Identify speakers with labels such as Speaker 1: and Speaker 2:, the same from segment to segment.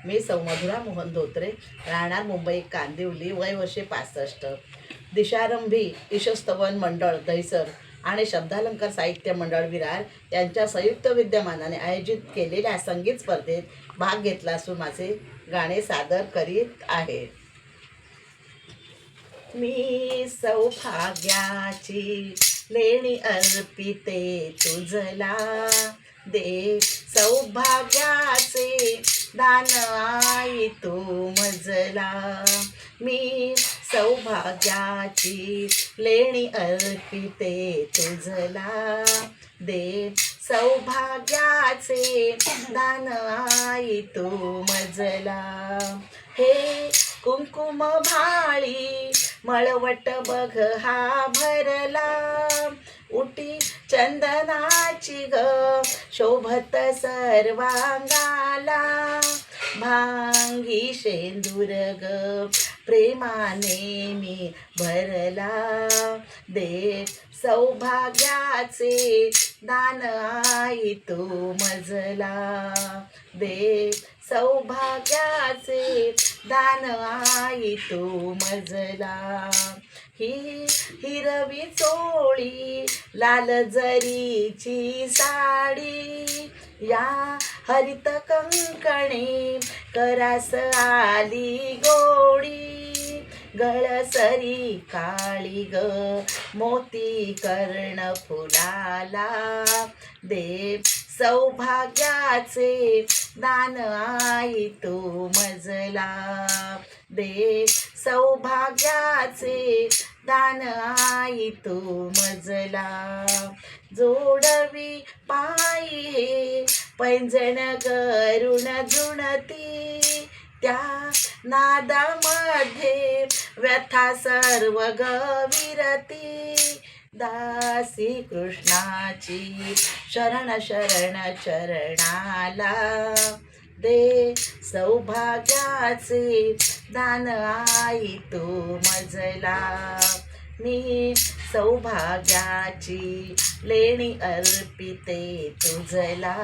Speaker 1: मी सौ मधुरा मोहन धोत्रे, राहणार मुंबई कांदिवली, वय वर्षे 65. दिशारंभी ईशस्तवन मंडळ दहिसर आणि शब्दालंकार साहित्य मंडळ विरार यांच्या संयुक्त विद्यमानाने आयोजित केलेल्या संगीत स्पर्धेत भाग घेतला असून माझे गाणे सादर करीत आहे. मी सौभाग्याची लेणी अर्पिते तुझला, दे सौभाग्याचे दान आई तू मजला. मी सौभाग्याची लेणी अर्पिते तुझला, दे सौभाग्याचे दान आई तू मजला. हे कुंकुम भाळी मळवट बघ हा भरला, उटी चंदनाची ग शोभत सर्वांगाला. भांगी शेंदूर ग प्रेमाने मी भरला, दे सौभाग्याचे दान आई तू मजला. दे सौभाग्याचे दान आई तू मजला. ही हिरवी चोळी लाल जरीची साडी, या हरित कंकणे करास आली गोडी. गळसरी काळी ग मोती कर्ण फुलाला, दे सौभाग्याचे दान आई तू मजला. दे सौभाग्याचे दान आई तू मजला. जोडवी पायी हे पैंजण करुण जुणती, त्या नादामध्ये व्यथा सर्व गविरती. दासी कृष्णाची शरण शरण चरणाला, दे सौभाग्याचे दान आई तू मजला. मी सौभाग्याची लेणी अर्पिते तुझला,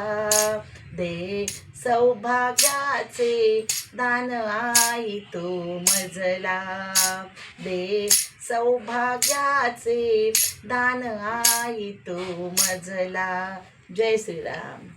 Speaker 1: दे सौभाग्याचे दान आई तू मजला. दे सौभाग्याचे दान आई तू मजला. जय श्रीराम.